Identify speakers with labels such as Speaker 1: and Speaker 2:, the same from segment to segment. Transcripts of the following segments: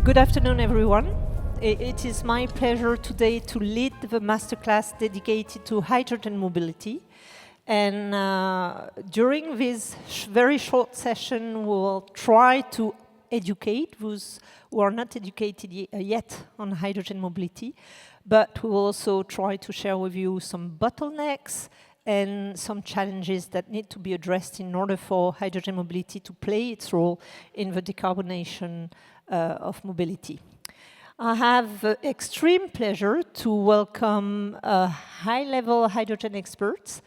Speaker 1: Good afternoon, everyone. It is my pleasure today to lead the masterclass dedicated to hydrogen mobility. And during this very short session, we'll try to educate those who are not educated yet on hydrogen mobility, but we will also try to share with you some bottlenecks and some challenges that need to be addressed in order for hydrogen mobility to play its role in the decarbonation of mobility. I have extreme pleasure to welcome high-level hydrogen experts.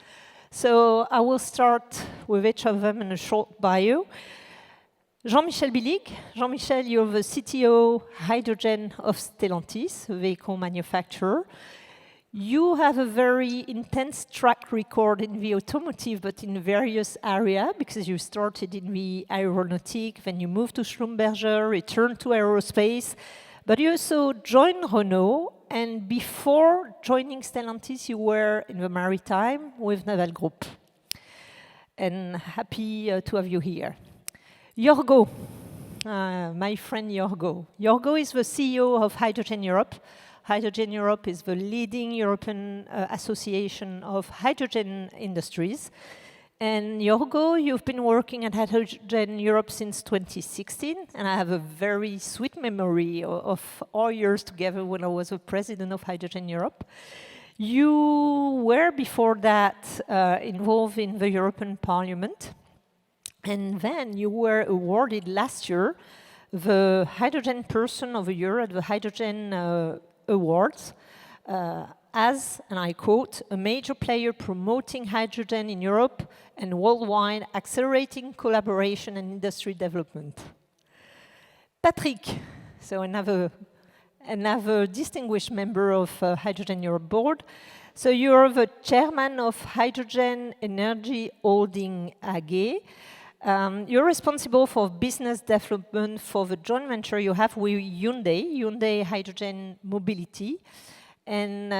Speaker 1: So I will start with each of them in a short bio. Jean-Michel Billig. Jean-Michel, you're the CTO Hydrogène of Stellantis, a vehicle manufacturer. You have a very intense track record in the automotive, but in various areas, because you started in the aeronautic, then you moved to Schlumberger, returned to aerospace, but you also joined Renault, and before joining Stellantis, you were in the maritime with Naval Group. And happy to have you here. Jorjo, my friend Jorjo. Jorjo is the CEO of Hydrogen Europe. Hydrogen Europe is the leading European association of hydrogen industries. And Jorjo, you've been working at Hydrogen Europe since 2016, and I have a very sweet memory of our years together when I was the president of Hydrogen Europe. You were before that involved in the European Parliament, and then you were awarded last year the Hydrogen Person of the Year at the Hydrogen Awards as, and I quote, a major player promoting hydrogen in Europe and worldwide, accelerating collaboration and industry development. Patrick, so another distinguished member of Hydrogen Europe board. So you're the chairman of Hydrogen Energy Holding AG. You're responsible for business development for the joint venture you have with Hyundai Hydrogen Mobility. And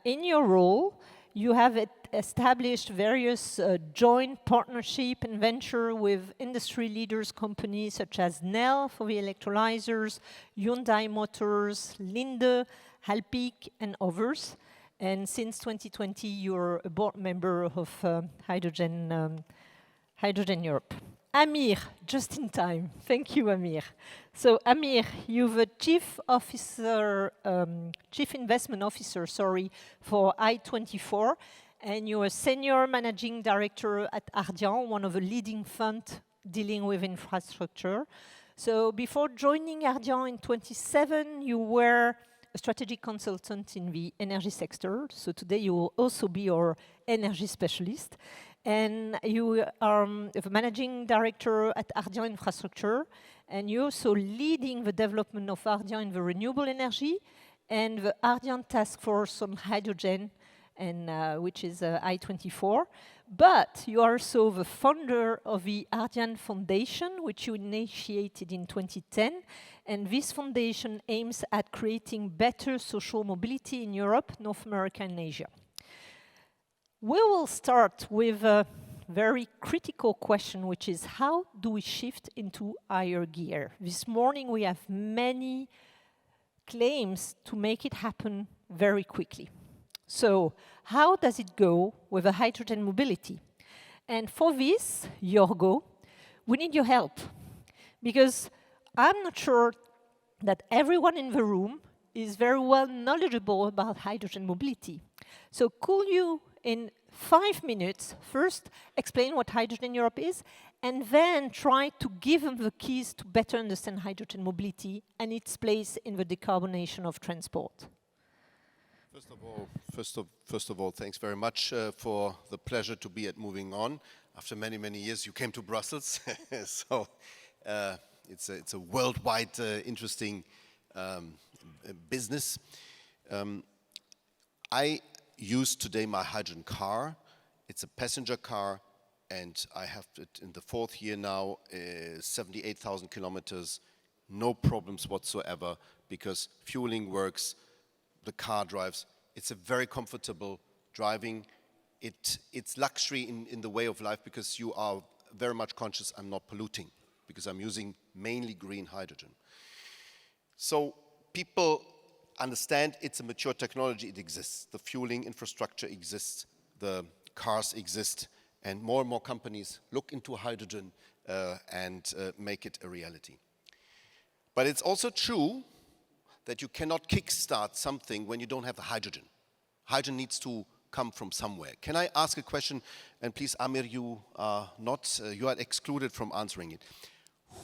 Speaker 1: in your role, you have established various joint partnership and venture with industry leaders companies such as Nel for the electrolyzers, Hyundai Motors, Linde, Halpic, and others. And since 2020, you're a board member of Hydrogen Europe. Amir, just in time. Thank you, Amir. So, Amir, you're the chief investment officer, for I24, and you're a senior managing director at Ardian, one of the leading funds dealing with infrastructure. So, before joining Ardian in 2007, you were a strategic consultant in the energy sector. So today you will also be our energy specialist. And you are the managing director at Ardian Infrastructure, and you're also leading the development of Ardian in the renewable energy and the Ardian Task Force on Hydrogen, and which is I24. But you are also the founder of the Ardian Foundation, which you initiated in 2010. And this foundation aims at creating better social mobility in Europe, North America, and Asia. We will start with a very critical question, which is how do we shift into higher gear? This morning we have many claims to make it happen very quickly. So how does it go with a hydrogen mobility? And for this, Jorjo, we need your help, because I'm not sure that everyone in the room is very well knowledgeable about hydrogen mobility. So could you, in 5 minutes, first explain what Hydrogen Europe is, and then try to give them the keys to better understand hydrogen mobility and its place in the decarbonation of transport?
Speaker 2: First of all, thanks very much for the pleasure to be at Movin'On. After many, many years, you came to Brussels, so it's a worldwide interesting business. I use today my hydrogen car. It's a passenger car, and I have it in the 4th year now, 78,000 kilometers, no problems whatsoever, because fueling works, the car drives. It's a very comfortable driving. It's luxury in the way of life, because you are very much conscious I'm not polluting, because I'm using mainly green hydrogen. So people understand it's a mature technology, it exists. The fueling infrastructure exists, the cars exist, and more companies look into hydrogen and make it a reality. But it's also true that you cannot kickstart something when you don't have the hydrogen. Hydrogen needs to come from somewhere. Can I ask a question? And please, Amir, you are excluded from answering it.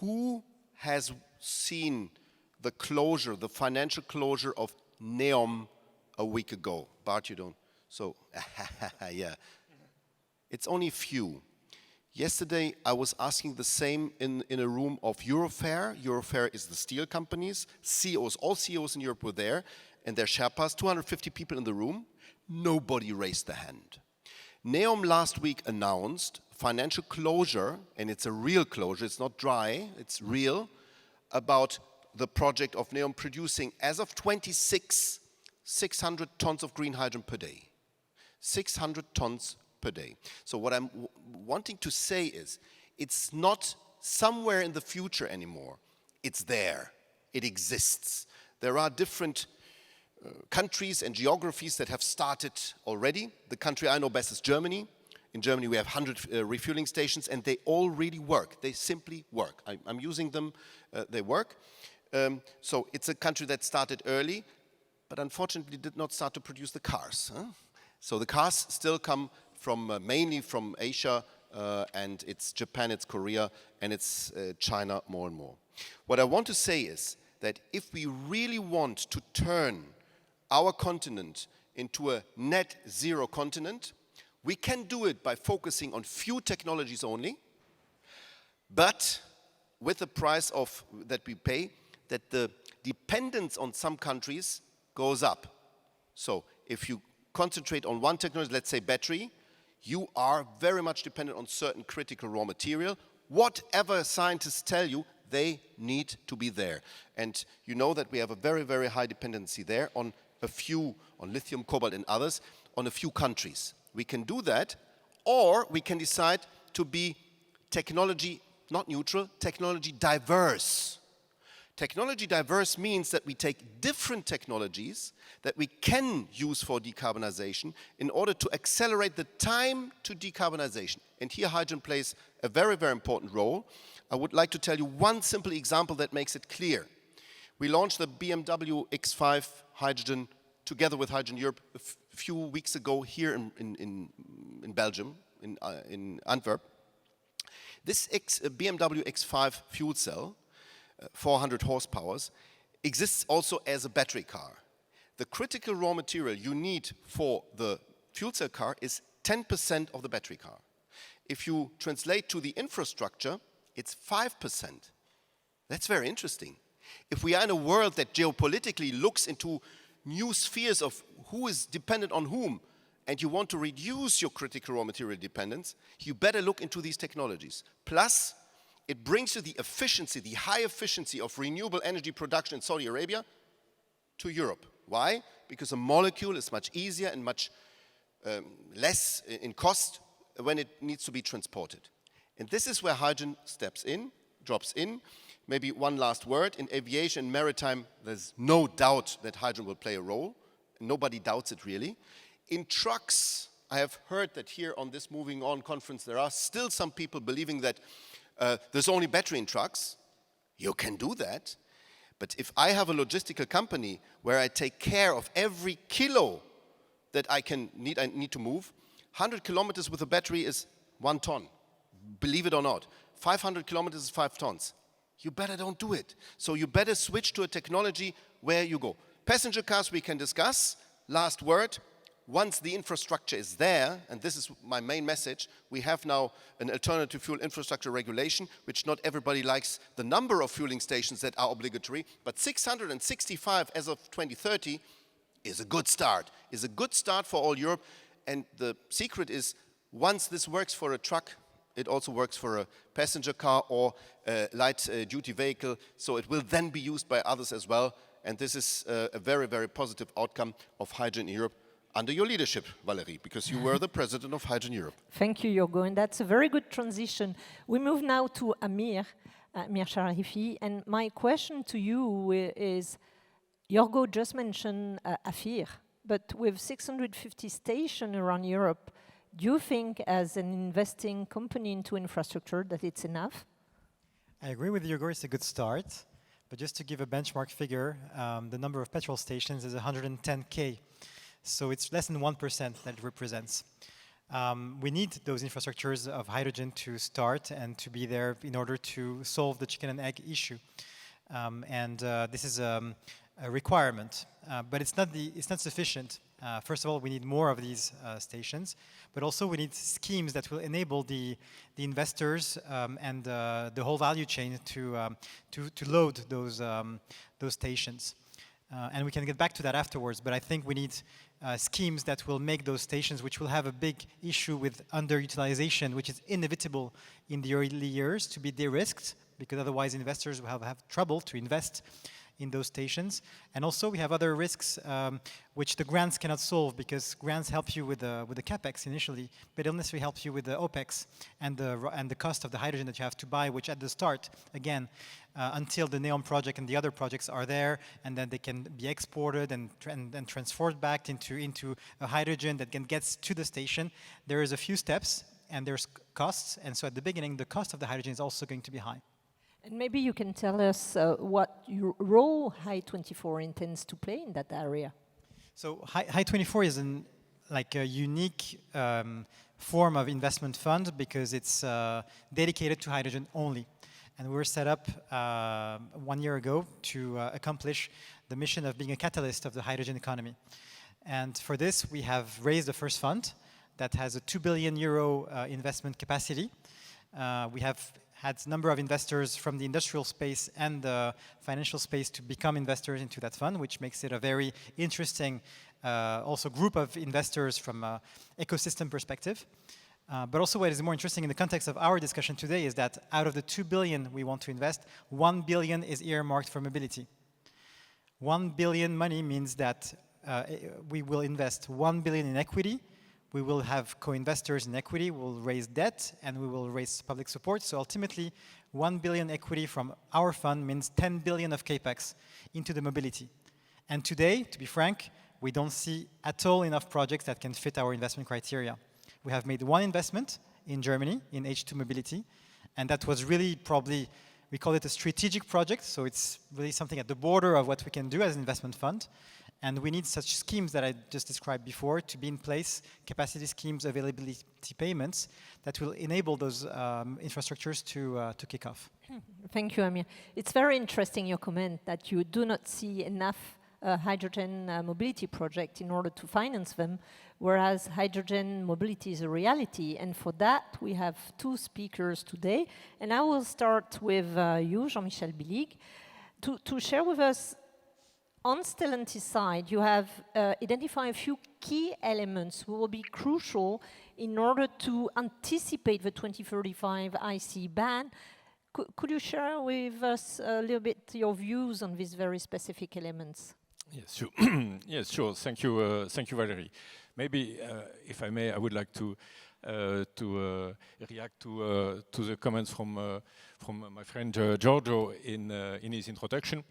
Speaker 2: Who has seen the closure, the financial closure of NEOM a week ago? Bart, you don't. So, yeah. It's only a few. Yesterday, I was asking the same in a room of Eurofair. Eurofair is the steel companies. CEOs, all CEOs in Europe were there, and their Sherpas, 250 people in the room. Nobody raised their hand. NEOM last week announced financial closure, and it's a real closure, it's not dry, it's real, about the project of NEOM producing, as of 26, 600 tons of green hydrogen per day. 600 tons per day. So what I'm wanting to say is, it's not somewhere in the future anymore. It's there. It exists. There are different countries and geographies that have started already. The country I know best is Germany. In Germany we have 100 refueling stations, and they all really work. They simply work. I'm using them, they work. So it's a country that started early, but unfortunately did not start to produce the cars. So the cars still come from mainly from Asia, and it's Japan, it's Korea, and it's China more and more. What I want to say is that if we really want to turn our continent into a net zero continent, we can do it by focusing on few technologies only, but with the price of that we pay, that the dependence on some countries goes up. So if you concentrate on one technology, let's say battery, you are very much dependent on certain critical raw material. Whatever scientists tell you, they need to be there. And you know that we have a very, very high dependency there on a few, on lithium, cobalt and others, on a few countries. We can do that, or we can decide to be technology, not neutral, technology diverse. Technology diverse means that we take different technologies that we can use for decarbonization in order to accelerate the time to decarbonization. And here hydrogen plays a very, very important role. I would like to tell you one simple example that makes it clear. We launched the BMW X5 hydrogen together with Hydrogen Europe a few weeks ago here in Belgium, in Antwerp. This BMW X5 fuel cell, 400 horsepower, exists also as a battery car. The critical raw material you need for the fuel cell car is 10% of the battery car. If you translate to the infrastructure, it's 5%. That's very interesting. If we are in a world that geopolitically looks into new spheres of who is dependent on whom, and you want to reduce your critical raw material dependence, you better look into these technologies. Plus, it brings you the efficiency, the high efficiency of renewable energy production in Saudi Arabia to Europe. Why? Because a molecule is much easier and much less in cost when it needs to be transported. And this is where hydrogen steps in, drops in. Maybe one last word. In aviation and maritime, there's no doubt that hydrogen will play a role. Nobody doubts it really. In trucks, I have heard that here on this Movin'On conference, there are still some people believing that there's only battery in trucks. You can do that. But if I have a logistical company where I take care of every kilo that I need to move, 100 kilometers with a battery is 1 ton. Believe it or not. 500 kilometers is 5 tons. You better don't do it. So you better switch to a technology where you go. Passenger cars we can discuss. Last word. Once the infrastructure is there, and this is my main message, we have now an alternative fuel infrastructure regulation, which not everybody likes the number of fueling stations that are obligatory, but 665 as of 2030 is a good start. Is a good start for all Europe. And the secret is, once this works for a truck, it also works for a passenger car or a light duty vehicle, so it will then be used by others as well. And this is a very, very positive outcome of hydrogen in Europe under your leadership, Valérie, because you were the president of Hydrogen Europe.
Speaker 1: Thank you, Jorjo, and that's a very good transition. We move now to Amir. Amir Sharifi. And my question to you is, Jorjo just mentioned Afir, but with 650 stations around Europe, do you think as an investing company into infrastructure that it's enough?
Speaker 3: I agree with Jorjo, it's a good start. But just to give a benchmark figure, the number of petrol stations is 110K. So it's less than 1% that it represents. We need those infrastructures of hydrogen to start and to be there in order to solve the chicken and egg issue. This is a requirement, but it's not sufficient. First of all, we need more of these stations, but also we need schemes that will enable the investors and the whole value chain to load those stations. And we can get back to that afterwards, but I think we need schemes that will make those stations, which will have a big issue with underutilization, which is inevitable in the early years, to be de-risked, because otherwise investors will have trouble to invest in those stations. And also we have other risks which the grants cannot solve, because grants help you with the capex initially, but don't necessarily help you with the opex and the cost of the hydrogen that you have to buy, which at the start, again, until the NEOM project and the other projects are there, and then they can be exported and transferred back into a hydrogen that gets to the station. There is a few steps and there's costs, and so at the beginning the cost of the hydrogen is also going to be high.
Speaker 1: And maybe you can tell us what role Hy24 intends to play in that area.
Speaker 3: So Hy24 is a unique form of investment fund because it's dedicated to hydrogen only. And we were set up 1 year ago to accomplish the mission of being a catalyst of the hydrogen economy. And for this, we have raised the first fund that has a 2 billion euro investment capacity. We have had a number of investors from the industrial space and the financial space to become investors into that fund, which makes it a very interesting also group of investors from an ecosystem perspective. But also what is more interesting in the context of our discussion today is that out of the 2 billion we want to invest, 1 billion is earmarked for mobility. 1 billion money means that we will invest 1 billion in equity, we will have co-investors in equity, we will raise debt, and we will raise public support. So ultimately, 1 billion equity from our fund means 10 billion of capex into the mobility. And today, to be frank, we don't see at all enough projects that can fit our investment criteria. We have made one investment in Germany, in H2 Mobility, and that was really probably, we call it a strategic project, so it's really something at the border of what we can do as an investment fund. And we need such schemes that I just described before to be in place, capacity schemes, availability payments, that will enable those infrastructures to kick off.
Speaker 1: Thank you, Amir. It's very interesting, your comment, that you do not see enough hydrogen mobility project in order to finance them, whereas hydrogen mobility is a reality. And for that, we have two speakers today. And I will start with you, Jean-Michel Billig, to share with us, on Stellantis side, you have identified a few key elements who will be crucial in order to anticipate the 2035 IC ban. Could you share with us a little bit your views on these very specific elements?
Speaker 4: Yes, sure. Yes, sure. Thank you, Valérie. Maybe, if I may, I would like to react to the comments from my friend Jorjo in his introduction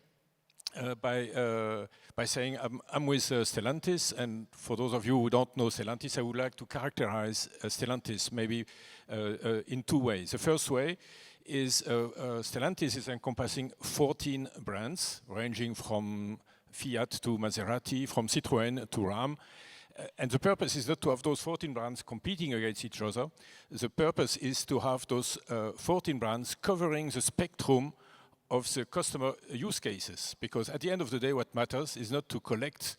Speaker 4: by saying I'm with Stellantis, and for those of you who don't know Stellantis, I would like to characterize Stellantis maybe in two ways. The first way is Stellantis is encompassing 14 brands, ranging from Fiat to Maserati, from Citroën to Ram. And the purpose is not to have those 14 brands competing against each other. The purpose is to have those 14 brands covering the spectrum of the customer use cases. Because at the end of the day, what matters is not to collect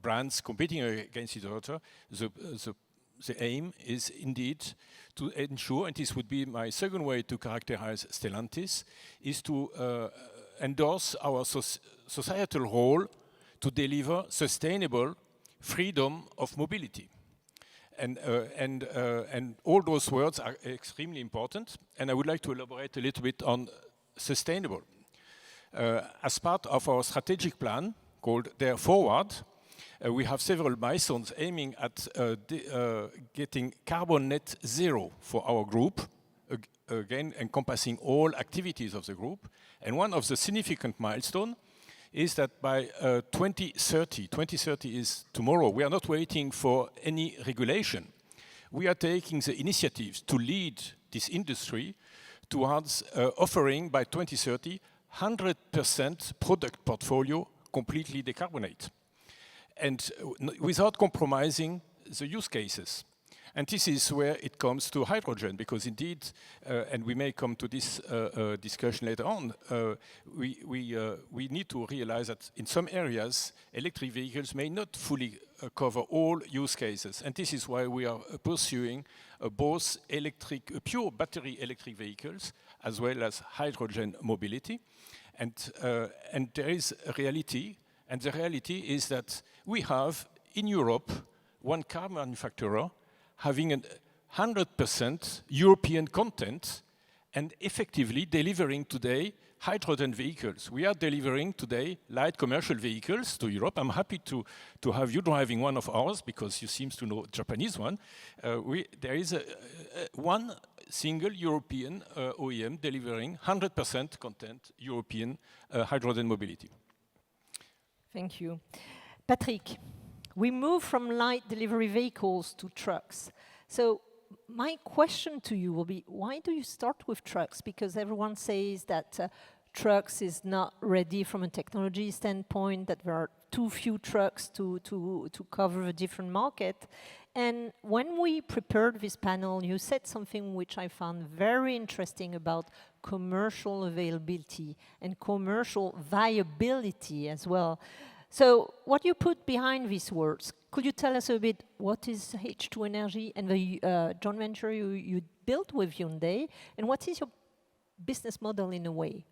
Speaker 4: brands competing against each other. The aim is indeed to ensure, and this would be my second way to characterize Stellantis, is to endorse our societal role to deliver sustainable freedom of mobility. And all those words are extremely important, and I would like to elaborate a little bit on sustainable. As part of our strategic plan called Dare Forward, we have several milestones aiming at getting carbon net zero for our group again encompassing all activities of the group. And one of the significant milestones is that by 2030 is tomorrow, we are not waiting for any regulation. We are taking the initiatives to lead this industry towards offering by 2030 100% product portfolio completely decarbonate, and without compromising the use cases. And this is where it comes to hydrogen, because indeed, and we may come to this discussion later on, we need to realize that in some areas, electric vehicles may not fully cover all use cases. And this is why we are pursuing both pure battery electric vehicles as well as hydrogen mobility. And there is a reality, and the reality is that we have in Europe one car manufacturer having a 100% European content and effectively delivering today hydrogen vehicles. We are delivering today light commercial vehicles to Europe. I'm happy to have you driving one of ours because you seem to know Japanese one. There is one single European OEM delivering 100% content European hydrogen mobility.
Speaker 1: Thank you. Patrick, we move from light delivery vehicles to trucks. So my question to you will be, why do you start with trucks? Because everyone says that trucks is not ready from a technology standpoint, that there are too few trucks to cover a different market. And when we prepared this panel, you said something which I found very interesting about commercial availability and commercial viability as well. So what you put behind these words, could you tell us a bit what is H2 Energy and the joint venture you built with Hyundai, and what is your business model in a way?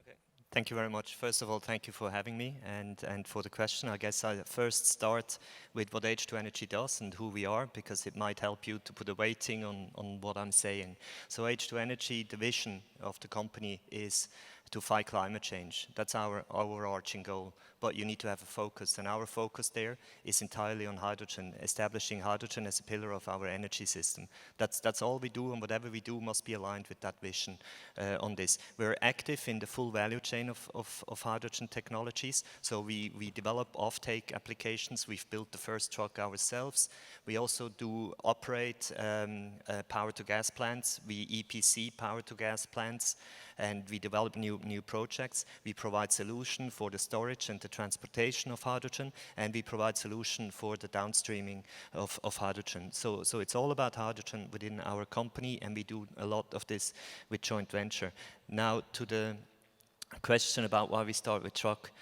Speaker 5: Okay. Thank you very much. First of all, thank you for having me and for the question. I guess I'll first start with what H2 Energy does and who we are, because it might help you to put a weighting on what I'm saying. So H2 Energy, the vision of the company is to fight climate change. That's our overarching goal. But you need to have a focus, and our focus there is entirely on hydrogen, establishing hydrogen as a pillar of our energy system. That's all we do, and whatever we do must be aligned with that vision on this. We're active in the full value chain of hydrogen technologies, so we develop offtake applications. We've built the first truck ourselves. We also do operate power-to-gas plants. We EPC power-to-gas plants, and we develop new projects. We provide solution for the storage and the transportation of hydrogen, and we provide solution for the downstreaming of hydrogen. So it's all about hydrogen within our company, and we do a lot of this with joint venture. Now to the question about why we start with truck.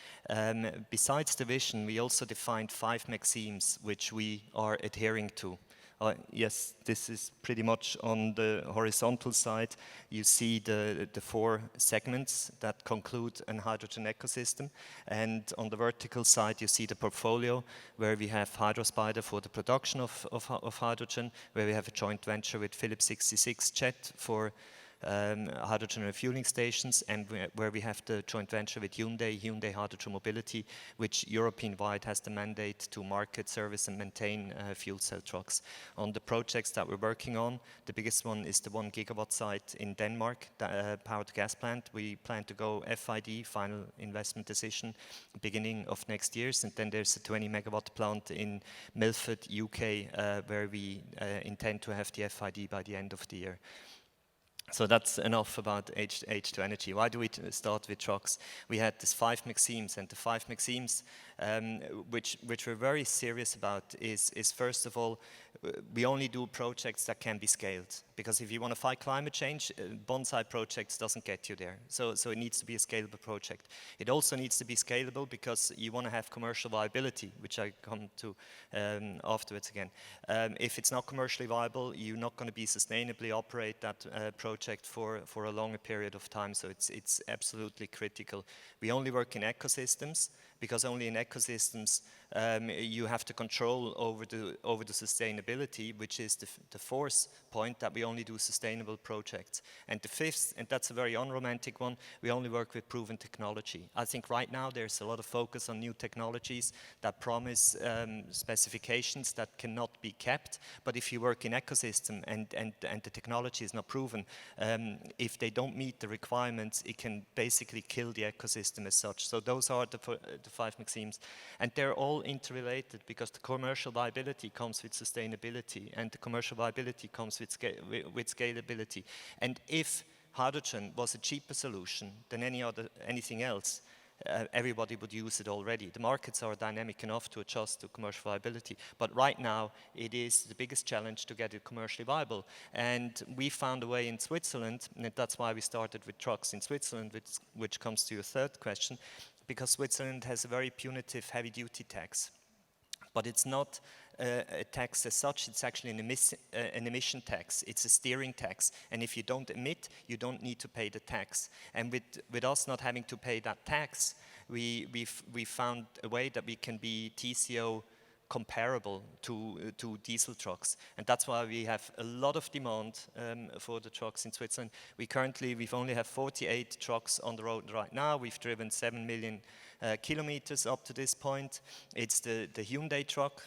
Speaker 5: Besides the vision, we also defined 5 maxims which we are adhering to. Yes, this is pretty much on the horizontal side. You see the 4 segments that conclude an hydrogen ecosystem. And on the vertical side, you see the portfolio where we have Hydrospider for the production of hydrogen, where we have a joint venture with Phillips 66 Jet for hydrogen refueling stations, and where we have the joint venture with Hyundai Hydrogen Mobility, which European-wide has the mandate to market, service and maintain fuel cell trucks. On the projects that we're working on, the biggest one is the 1 gigawatt site in Denmark, the power-to-gas plant. We plan to go FID, final investment decision, beginning of next year, and then there's a 20 megawatt plant in Milford, UK, where we intend to have the FID by the end of the year. So that's enough about H2 Energy. Why do we start with trucks? We had these 5 maxims, and the 5 maxims which we're very serious about is first of all, we only do projects that can be scaled. Because if you want to fight climate change, bonsai projects doesn't get you there. So it needs to be a scalable project. It also needs to be scalable because you want to have commercial viability, which I come to afterwards again. If it's not commercially viable, you're not going to be sustainably operate that project for a longer period of time. So it's absolutely critical. We only work in ecosystems, because only in ecosystems you have to control over the sustainability, which is the 4th point, that we only do sustainable projects. And the 5th, and that's a very unromantic one, we only work with proven technology. I think right now there's a lot of focus on new technologies that promise specifications that cannot be kept, but if you work in ecosystem and the technology is not proven, if they don't meet the requirements, it can basically kill the ecosystem as such. So those are the 5 maxims. And they're all interrelated because the commercial viability comes with sustainability and the commercial viability comes with scalability. And if hydrogen was a cheaper solution than anything else, everybody would use it already. The markets are dynamic enough to adjust to commercial viability, but right now it is the biggest challenge to get it commercially viable. And we found a way in Switzerland, and that's why we started with trucks in Switzerland, which comes to your third question, because Switzerland has a very punitive heavy-duty tax. But it's not a tax as such, it's actually an emission tax. It's a steering tax. And if you don't emit, you don't need to pay the tax. And with us not having to pay that tax, we found a way that we can be TCO comparable to diesel trucks. And that's why we have a lot of demand for the trucks in Switzerland. We've only have 48 trucks on the road right now. We've driven 7 million kilometers up to this point. It's the Hyundai truck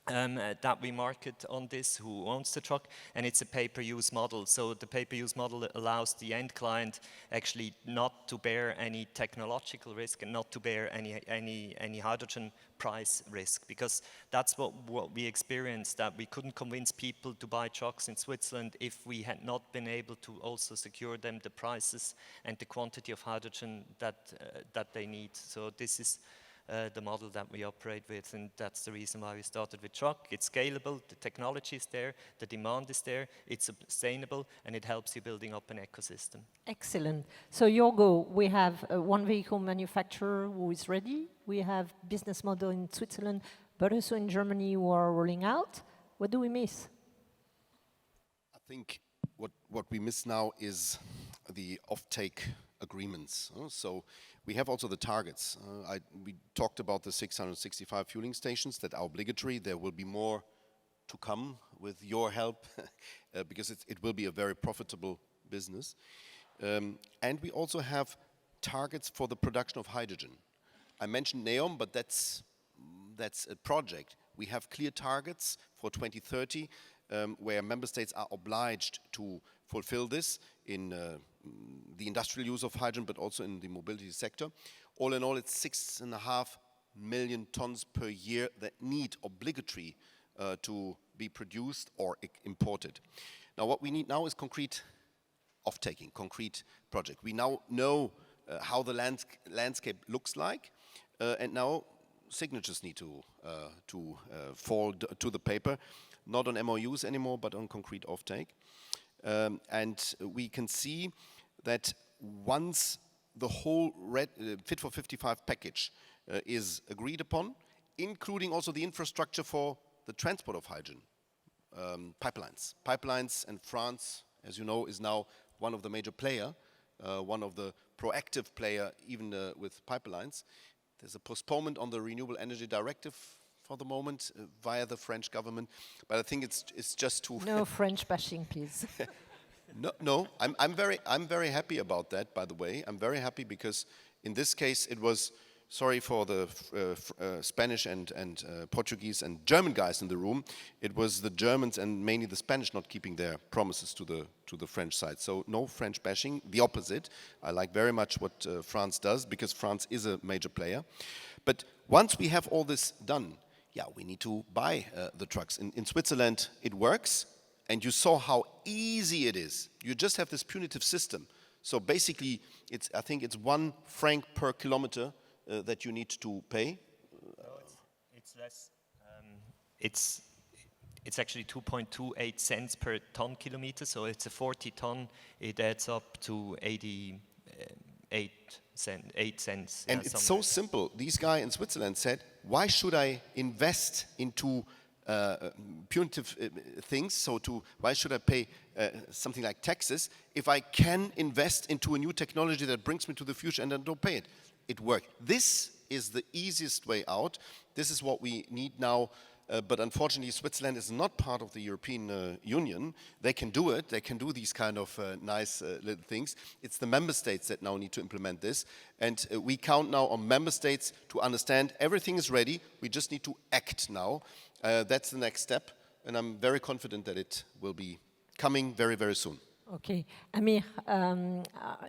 Speaker 5: that we market on this, who owns the truck, and it's a pay-per-use model. So the pay-per-use model allows the end client actually not to bear any technological risk and not to bear any hydrogen price risk, because that's what we experienced, that we couldn't convince people to buy trucks in Switzerland if we had not been able to also secure them the prices and the quantity of hydrogen that they need. So this is the model that we operate with, and that's the reason why we started with truck. It's scalable, the technology is there, the demand is there, it's sustainable, and it helps you building up an ecosystem.
Speaker 1: Excellent. So Jorjo, we have one vehicle manufacturer who is ready. We have business model in Switzerland, but also in Germany who are rolling out. What do we miss?
Speaker 2: I think what we miss now is the offtake agreements. So we have also the targets. We talked about the 665 fueling stations that are obligatory. There will be more to come with your help because it will be a very profitable business. And we also have targets for the production of hydrogen. I mentioned NEOM, but that's a project. We have clear targets for 2030 where member states are obliged to fulfill this in the industrial use of hydrogen, but also in the mobility sector. All in all, it's 6.5 million tons per year that need obligatory to be produced or imported. Now, what we need now is concrete off-taking, concrete project. We now know how the landscape looks like, and now signatures need to fall to the paper, not on MOUs anymore, but on concrete off-take. And we can see that once the whole Fit for 55 package is agreed upon, including also the infrastructure for the transport of hydrogen, pipelines. Pipelines, and France, as you know, is now one of the major player, one of the proactive player even with pipelines. There's a postponement on the Renewable Energy Directive for the moment via the French government, but I think it's just too...
Speaker 1: No French bashing, please.
Speaker 2: No, I'm very happy about that, by the way. I'm very happy because in this case it was, sorry for the Spanish and Portuguese and German guys in the room, it was the Germans and mainly the Spanish not keeping their promises to the French side. So no French bashing, the opposite. I like very much what France does because France is a major player. But once we have all this done, yeah, we need to buy the trucks. In Switzerland it works. And you saw how easy it is. You just have this punitive system. So basically, I think it's 1 franc per kilometer that you need to pay.
Speaker 5: No, it's less. It's actually 2.28 cents per ton kilometer. So it's a 40 ton. It adds up to 8 cents.
Speaker 2: And it's so simple. This guy in Switzerland said, why should I invest into punitive things, so why should I pay something like taxes if I can invest into a new technology that brings me to the future and then don't pay it? It worked. This is the easiest way out. This is what we need now, but unfortunately Switzerland is not part of the European Union. They can do it, they can do these kind of nice little things. It's the member states that now need to implement this, and we count now on member states to understand everything is ready, we just need to act now. That's the next step, and I'm very confident that it will be coming very, very soon.
Speaker 1: Okay, Amir,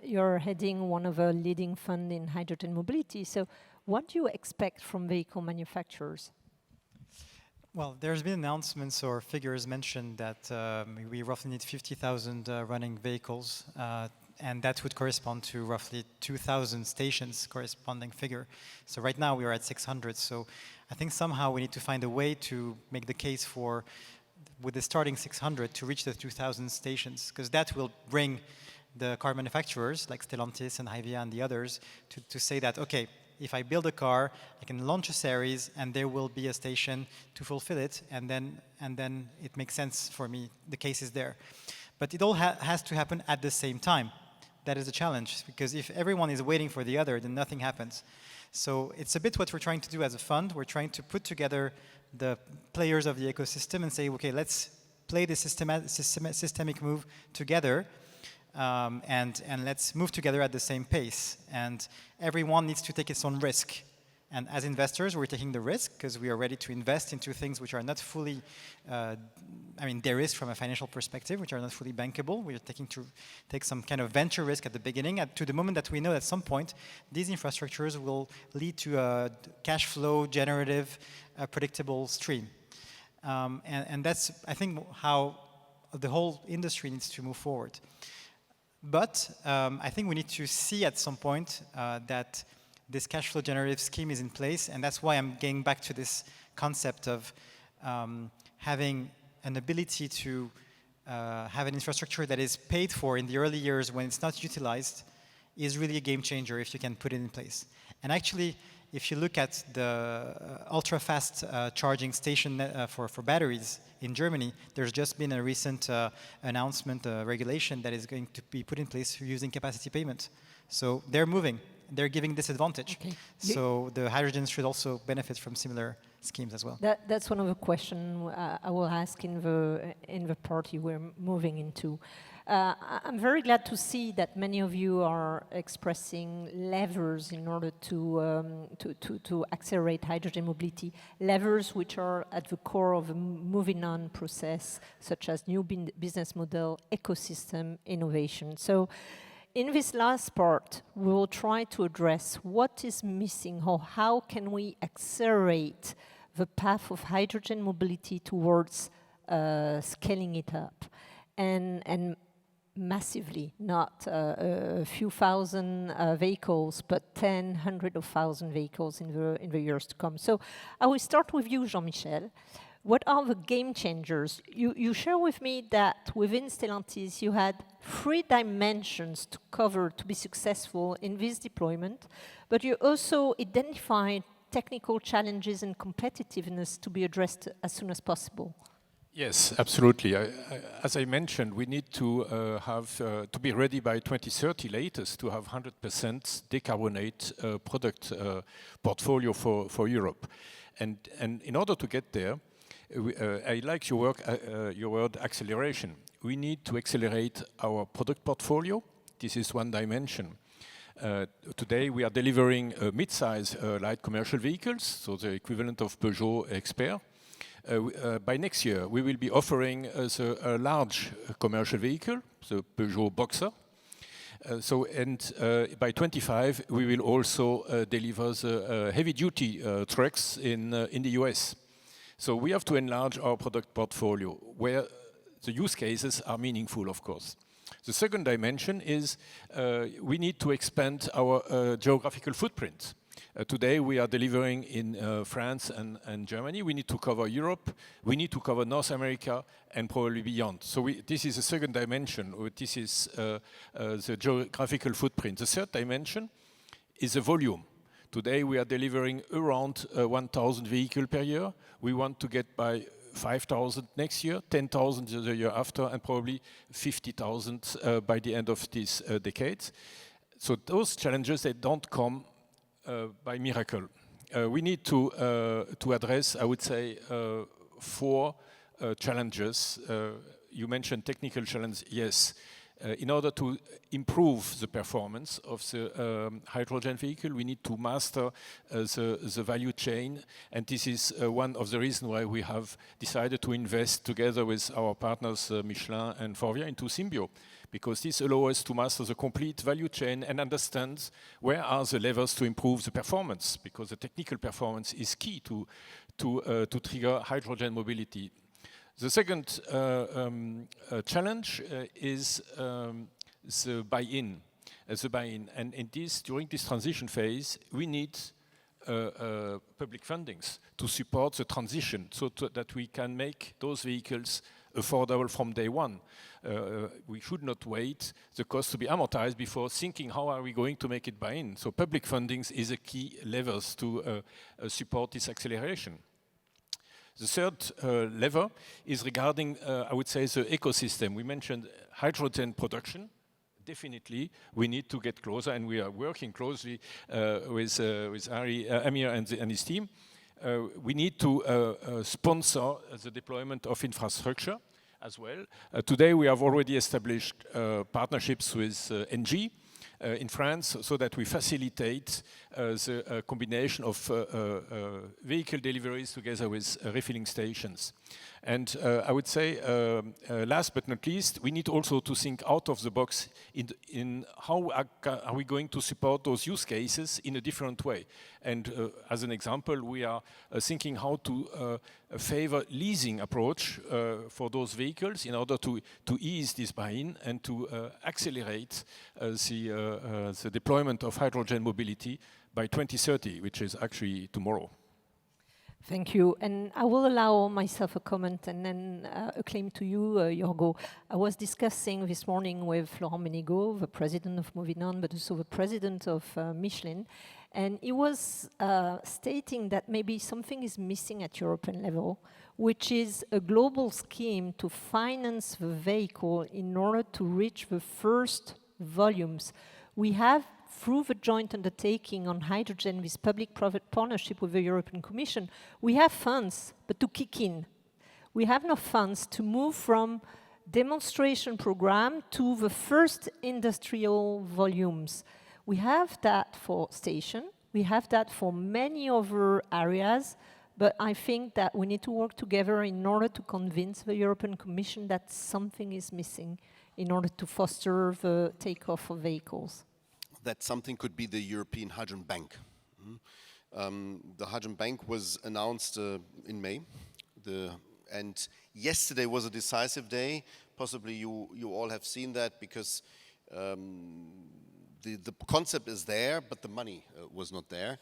Speaker 1: you're heading one of a leading fund in hydrogen mobility. So, what do you expect from vehicle manufacturers?
Speaker 3: Well, there's been announcements or figures mentioned that we roughly need 50,000 running vehicles, and that would correspond to roughly 2,000 stations, corresponding figure. So right now we are at 600. So I think somehow we need to find a way to make the case for, with the starting 600, to reach the 2,000 stations, because that will bring the car manufacturers like Stellantis and Hyvia and the others to say that, okay, if I build a car, I can launch a series and there will be a station to fulfill it, and then it makes sense for me, the case is there. But it all has to happen at the same time. That is the challenge, because if everyone is waiting for the other, then nothing happens. So it's a bit what we're trying to do as a fund. We're trying to put together the players of the ecosystem and say, okay, let's play this systemic move together, and let's move together at the same pace. And everyone needs to take its own risk. And as investors, we're taking the risk because we are ready to invest into things which are not fully, there is from a financial perspective, which are not fully bankable. We're take some kind of venture risk at the beginning, to the moment that we know at some point these infrastructures will lead to a cash flow generative, predictable stream. And that's, I think, how the whole industry needs to move forward. But I think we need to see at some point that this cash flow generative scheme is in place, and that's why I'm getting back to this concept of having an ability to have an infrastructure that is paid for in the early years when it's not utilized is really a game changer if you can put it in place. And actually, if you look at the ultra-fast charging station for batteries in Germany, there's just been a recent announcement, regulation that is going to be put in place for using capacity payment. So they're moving. They're giving this advantage. Okay. So the hydrogen should also benefit from similar schemes as well.
Speaker 1: That's one of the questions I will ask in the party we're moving into. I'm very glad to see that many of you are expressing levers in order to accelerate hydrogen mobility, levers which are at the core of a moving on process, such as new business model, ecosystem, innovation. So in this last part, we will try to address what is missing, or how can we accelerate the path of hydrogen mobility towards scaling it up, and massively, not a few thousand vehicles, but 10, hundreds of thousand vehicles in the years to come. So I will start with you, Jean-Michel. What are the game changers? You share with me that within Stellantis you had 3 dimensions to cover to be successful in this deployment, but you also identified technical challenges and competitiveness to be addressed as soon as possible.
Speaker 4: Yes, absolutely. As I mentioned, we need to to be ready by 2030 latest to have 100% decarbonate product portfolio for Europe. And in order to get there, I like your word acceleration. We need to accelerate our product portfolio. This is one dimension. Today we are delivering mid-size light commercial vehicles, so the equivalent of Peugeot Expert. By next year, we will be offering a large commercial vehicle, the Peugeot Boxer. By 25, we will also deliver the heavy-duty trucks in the US. So we have to enlarge our product portfolio, where the use cases are meaningful, of course. The second dimension is we need to expand our geographical footprint. Today we are delivering in France and Germany. We need to cover Europe, we need to cover North America, and probably beyond. So this is a second dimension. This is the geographical footprint. The third dimension is the volume. Today we are delivering around 1,000 vehicles per year. We want to get by 5,000 next year, 10,000 the year after, and probably 50,000 by the end of this decade. So those challenges, they don't come by miracle. We need to address, I would say, 4 challenges. You mentioned technical challenges. Yes, in order to improve the performance of the hydrogen vehicle, we need to master the value chain, and this is one of the reasons why we have decided to invest together with our partners Michelin and Forvia into Symbio, because this allows us to master the complete value chain and understand where are the levers to improve the performance, because the technical performance is key to trigger hydrogen mobility. The second challenge is the buy-in. And during this transition phase, we need public fundings to support the transition, so that we can make those vehicles affordable from day one. We should not wait the cost to be amortized before thinking how are we going to make it buy-in. So public fundings is a key levers to support this acceleration. The third lever is regarding, I would say, the ecosystem. We mentioned hydrogen production. Definitely, we need to get closer, and we are working closely with Amir and his team. We need to sponsor the deployment of infrastructure as well. Today, we have already established partnerships with NG in France, so that we facilitate the combination of vehicle deliveries together with refilling stations. And I would say, last but not least, we need also to think out of the box in how are we going to support those use cases in a different way. And as an example, we are thinking how to favor leasing approach for those vehicles in order to ease this buy-in and to accelerate the deployment of hydrogen mobility by 2030, which is actually tomorrow.
Speaker 1: Thank you. And I will allow myself a comment and then a claim to you, Jorjo. I was discussing this morning with Florent Ménégo, the president of Movin'On, but also the president of Michelin. And he was stating that maybe something is missing at European level, which is a global scheme to finance the vehicle in order to reach the first volumes. We have, through the joint undertaking on hydrogen with public-private partnership with the European Commission, we have funds, but to kick in. We have no funds to move from demonstration program to the first industrial volumes. We have that for station, we have that for many other areas, but I think that we need to work together in order to convince the European Commission that something is missing in order to foster the takeoff of vehicles.
Speaker 2: That something could be the European Hydrogen Bank. The Hydrogen Bank was announced in May, and yesterday was a decisive day. Possibly you all have seen that, because the concept is there, but the money was not there.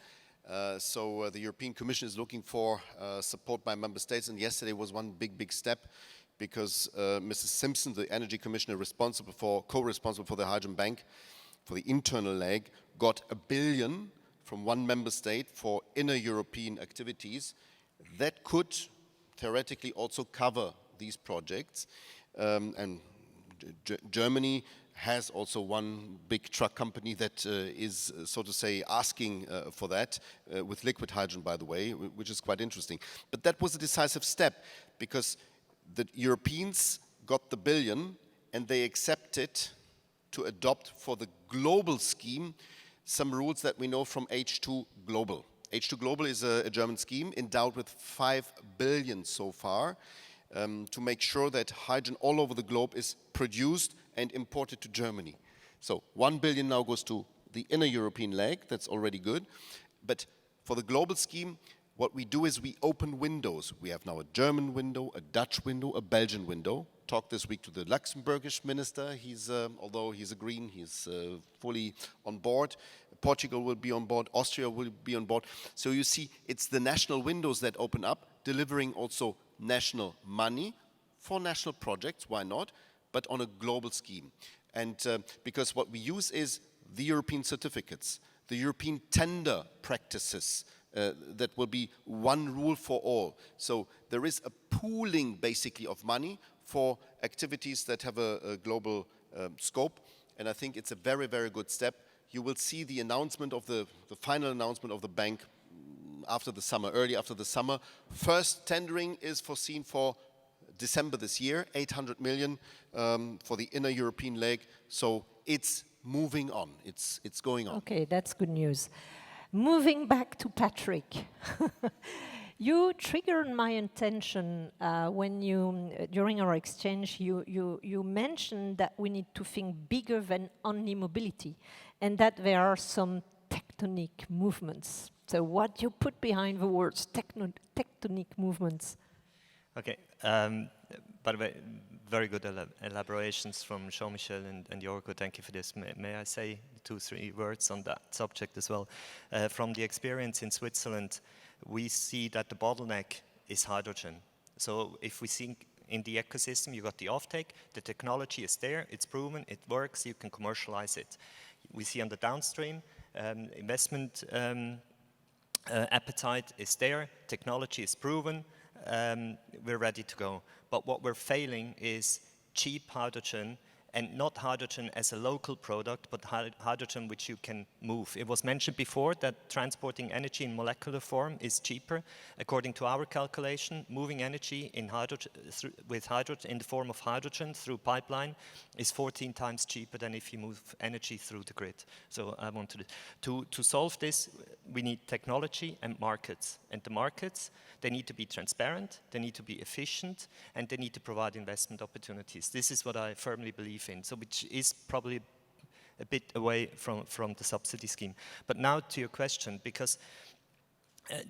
Speaker 2: So the European Commission is looking for support by member states, and yesterday was one big step, because Mrs. Simpson, the Energy Commissioner co-responsible for the Hydrogen Bank, for the internal leg, got $1 billion from one member state for inner European activities that could theoretically also cover these projects. And Germany has also one big truck company that is, so to say, asking for that, with liquid hydrogen, by the way, which is quite interesting. But that was a decisive step, because the Europeans got the $1 billion and they accepted to adopt for the global scheme some rules that we know from H2 Global. H2 Global is a German scheme endowed with 5 billion so far, to make sure that hydrogen all over the globe is produced and imported to Germany. So 1 billion now goes to the inner European leg, that's already good. But for the global scheme, what we do is we open windows. We have now a German window, a Dutch window, a Belgian window. Talked this week to the Luxembourgish minister. He's, although he's a green, he's fully on board. Portugal will be on board, Austria will be on board. So you see, it's the national windows that open up, delivering also national money for national projects, why not, but on a global scheme. And because what we use is the European certificates, the European tender practices, that will be one rule for all. So there is a pooling, basically, of money for activities that have a global scope, and I think it's a very, very good step. You will see the announcement of the final announcement of the bank after the summer, early after the summer. First tendering is foreseen for December this year, 800 million for the inner European leg. So it's moving on. It's going on.
Speaker 1: Okay, that's good news. Moving back to Patrick. You triggered my attention when you, during our exchange, you mentioned that we need to think bigger than only mobility, and that there are some tectonic movements. So what do you put behind the words tectonic movements?
Speaker 5: Okay, by the way, very good elaborations from Jean-Michel and Jorjo. Thank you for this. May I say 2-3 words on that subject as well? From the experience in Switzerland, we see that the bottleneck is hydrogen. So if we think in the ecosystem, you got the offtake, the technology is there, it's proven, it works, you can commercialize it. We see on the downstream, investment appetite is there, technology is proven, we're ready to go. But what we're failing is cheap hydrogen, and not hydrogen as a local product, but hydrogen which you can move. It was mentioned before that transporting energy in molecular form is cheaper. According to our calculation, moving energy in hydrogen, in the form of hydrogen through pipeline is 14 times cheaper than if you move energy through the grid. So I wanted to solve this, we need technology and markets. And the markets, they need to be transparent, they need to be efficient, and they need to provide investment opportunities. This is what I firmly believe in, so which is probably a bit away from the subsidy scheme. But now to your question, because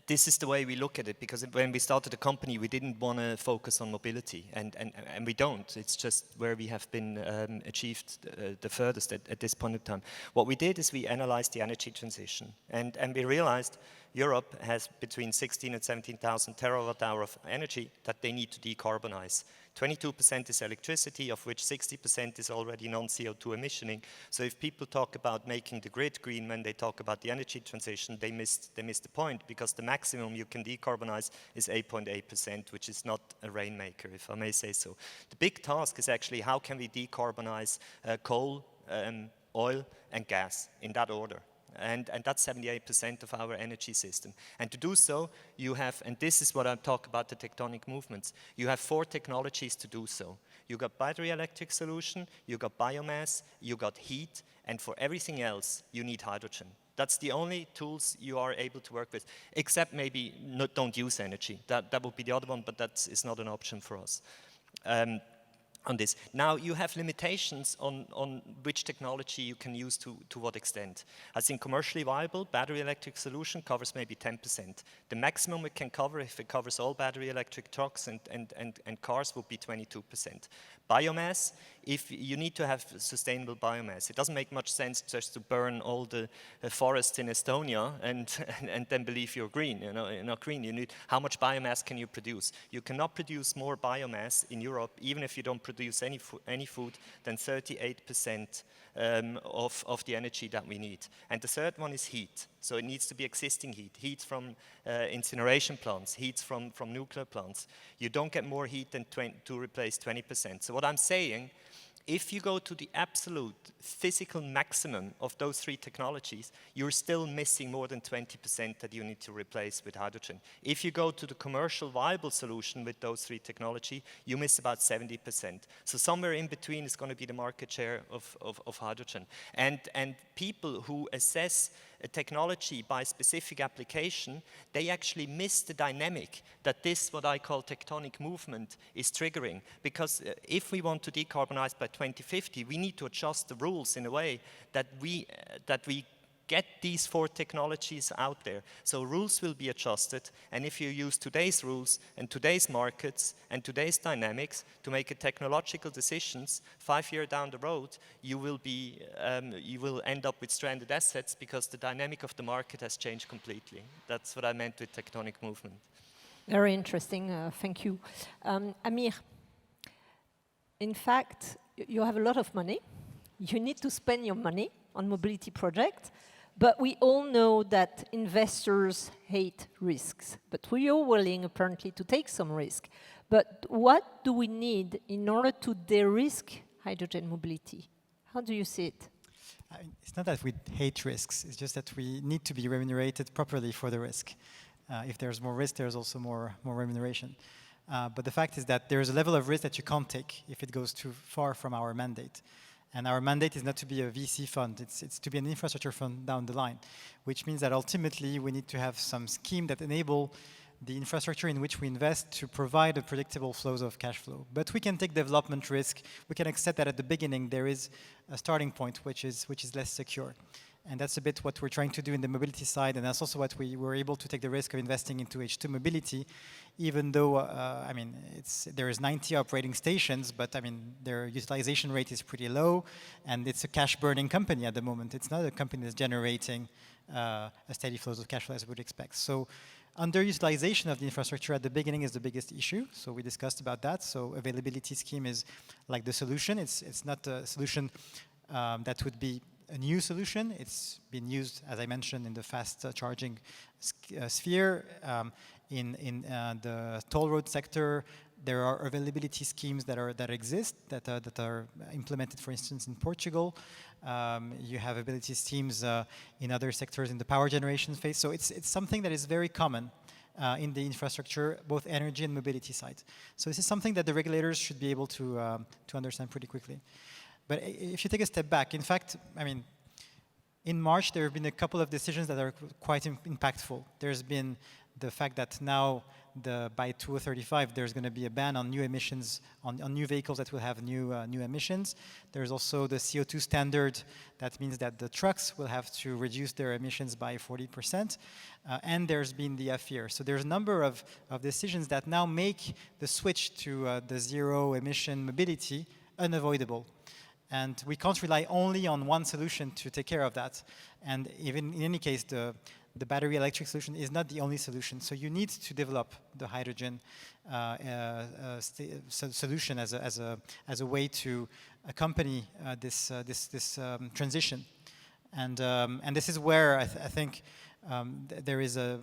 Speaker 5: this is the way we look at it, because when we started the company, we didn't want to focus on mobility, and we don't. It's just where we have been achieved the furthest at this point in time. What we did is we analyzed the energy transition, and we realized Europe has between 16 and 17,000 terawatt hour of energy that they need to decarbonize. 22% is electricity, of which 60% is already non-CO2 emissioning. So if people talk about making the grid green when they talk about the energy transition, they miss the point, because the maximum you can decarbonize is 8.8%, which is not a rainmaker, if I may say so. The big task is actually how can we decarbonize coal, oil and gas in that order. And that's 78% of our energy system. And to do so, you have, and this is what I talk about the tectonic movements, you have 4 technologies to do so. You got battery electric solution, you got biomass, you got heat, and for everything else, you need hydrogen. That's the only tools you are able to work with, except maybe don't use energy. That would be the other one, but that is not an option for us. On this. Now you have limitations on which technology you can use to what extent. I think commercially viable battery electric solution covers maybe 10%. The maximum it can cover, if it covers all battery electric trucks and cars, would be 22%. Biomass, if you need to have sustainable biomass, it doesn't make much sense just to burn all the forests in Estonia and then believe you're green. You know, you're not green. You need, how much biomass can you produce? You cannot produce more biomass in Europe, even if you don't produce any food, than 38% of the energy that we need. And the third one is heat. So it needs to be existing heat. Heat from incineration plants, heat from nuclear plants. You don't get more heat than to replace 20%. So what I'm saying, if you go to the absolute physical maximum of those 3 technologies, you're still missing more than 20% that you need to replace with hydrogen. If you go to the commercial viable solution with those 3 technology, you miss about 70%. So somewhere in between is going to be the market share of hydrogen. And people who assess a technology by specific application, they actually miss the dynamic that this, what I call tectonic movement, is triggering. Because if we want to decarbonize by 2050, we need to adjust the rules in a way that we get these 4 technologies out there. So rules will be adjusted, and if you use today's rules and today's markets and today's dynamics to make a technological decisions, 5 years down the road, you will end up with stranded assets because the dynamic of the market has changed completely. That's what I meant with tectonic movement.
Speaker 1: Very interesting, thank you. Amir, in fact, you have a lot of money. You need to spend your money on mobility projects. But we all know that investors hate risks. But we are willing, apparently, to take some risk. But what do we need in order to de-risk hydrogen mobility? How do you see it?
Speaker 3: It's not that we hate risks. It's just that we need to be remunerated properly for the risk. If there's more risk, there's also more remuneration. But the fact is that there's a level of risk that you can't take if it goes too far from our mandate. And our mandate is not to be a VC fund, it's to be an infrastructure fund down the line, which means that ultimately we need to have some scheme that enable the infrastructure in which we invest to provide a predictable flows of cash flow. But we can take development risk, we can accept that at the beginning there is a starting point which is less secure. And that's a bit what we're trying to do in the mobility side, and that's also what we were able to take the risk of investing into H2 mobility, even though, I mean, there is 90 operating stations, but I mean, their utilization rate is pretty low, and it's a cash-burning company at the moment. It's not a company that's generating a steady flows of cash flow as we would expect. So underutilization of the infrastructure at the beginning is the biggest issue, so we discussed about that. So availability scheme is like the solution. It's not a solution that would be a new solution. It's been used, as I mentioned, in the fast charging sphere. In the toll road sector, there are availability schemes that exist, that are implemented, for instance, in Portugal. You have availability schemes in other sectors in the power generation phase. So it's something that is very common in the infrastructure, both energy and mobility side. So this is something that the regulators should be able to understand pretty quickly. But if you take a step back, in fact, I mean, in March, there have been a couple of decisions that are quite impactful. There's been the fact that now, by 2035, there's going to be a ban on new emissions, on new vehicles that will have new emissions. There's also the CO2 standard. That means that the trucks will have to reduce their emissions by 40%. And there's been the AFIR. So there's a number of decisions that now make the switch to the zero emission mobility unavoidable. And we can't rely only on one solution to take care of that. And even in any case, the battery electric solution is not the only solution. So you need to develop the hydrogen solution as a way to accompany this transition. And this is where I think there is a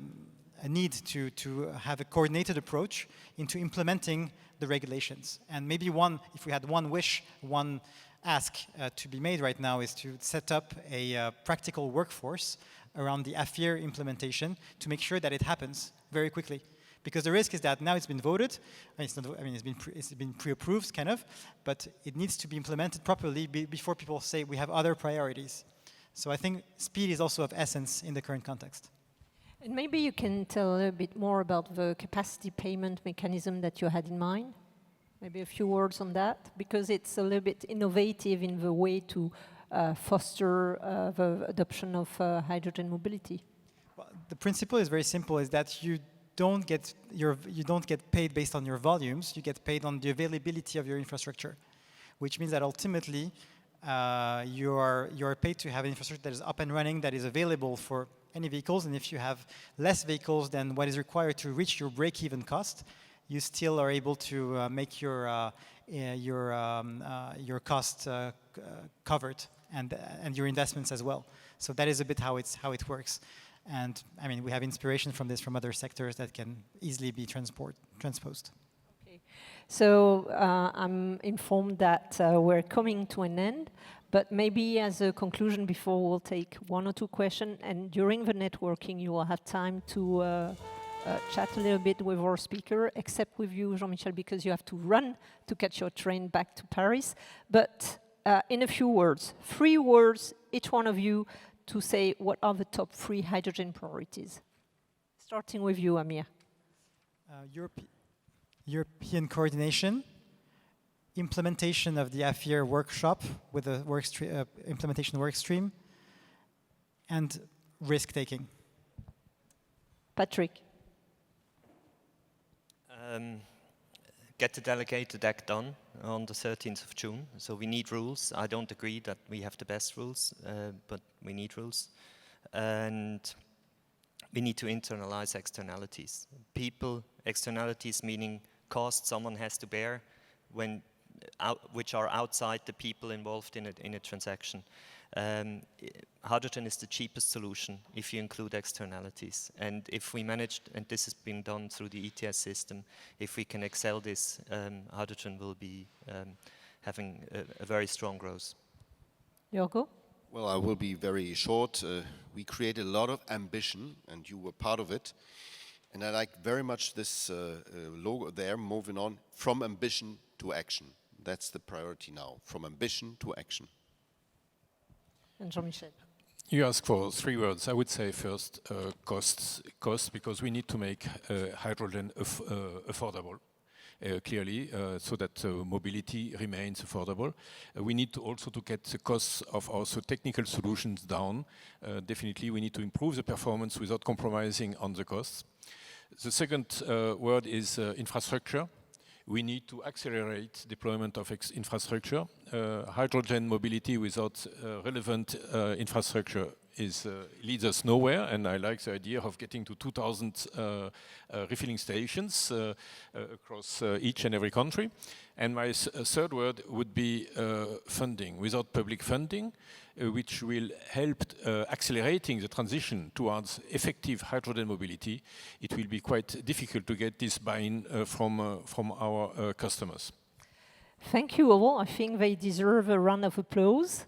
Speaker 3: need to have a coordinated approach into implementing the regulations. And maybe if we had one wish, one ask to be made right now is to set up a practical workforce around the AFIR implementation to make sure that it happens very quickly. Because the risk is that now it's been voted, it's been pre-approved kind of, but it needs to be implemented properly before people say we have other priorities. So I think speed is also of essence in the current context.
Speaker 1: And maybe you can tell a little bit more about the capacity payment mechanism that you had in mind. Maybe a few words on that, because it's a little bit innovative in the way to foster the adoption of hydrogen mobility.
Speaker 3: Well, the principle is very simple: is that you don't get paid based on your volumes. You get paid on the availability of your infrastructure, which means that ultimately you are paid to have an infrastructure that is up and running, that is available for any vehicles. And if you have less vehicles than what is required to reach your break-even cost, you still are able to make your cost covered and your investments as well. So that is a bit how it works. And I mean, we have inspiration from this from other sectors that can easily be transposed.
Speaker 1: Okay. So I'm informed that we're coming to an end, but maybe as a conclusion before we'll take one or two questions, and during the networking you will have time to chat a little bit with our speaker, except with you, Jean-Michel, because you have to run to catch your train back to Paris. But in a few words, 3 words, each one of you, to say what are the top 3 hydrogen priorities. Starting with you, Amir.
Speaker 3: European coordination, implementation of the AFIR workshop with a implementation work stream, and risk-taking.
Speaker 1: Patrick.
Speaker 5: Get the delegated act done on the 13th of June. So we need rules. I don't agree that we have the best rules, but we need rules. And we need to internalize externalities. Externalities meaning costs someone has to bear which are outside the people involved in a transaction. Hydrogen is the cheapest solution if you include externalities. And if we managed, and this has been done through the ETS system, if we can excel this, hydrogen will be having a very strong growth.
Speaker 1: Jorjo?
Speaker 2: Well, I will be very short. We created a lot of ambition, and you were part of it. And I like very much this logo there, moving on from ambition to action. That's the priority now, from ambition to action.
Speaker 1: And Jean-Michel.
Speaker 4: You ask for 3 words. I would say first, costs, because we need to make hydrogen affordable. Clearly, so that mobility remains affordable. We need to also to get the costs of our technical solutions down. Definitely, we need to improve the performance without compromising on the costs. The second word is infrastructure. We need to accelerate deployment of infrastructure. Hydrogen mobility without relevant infrastructure leads us nowhere, and I like the idea of getting to 2,000 refilling stations across each and every country. And my third word would be funding. Without public funding, which will help accelerating the transition towards effective hydrogen mobility, it will be quite difficult to get this buy-in from our customers.
Speaker 1: Thank you all. I think they deserve a round of applause.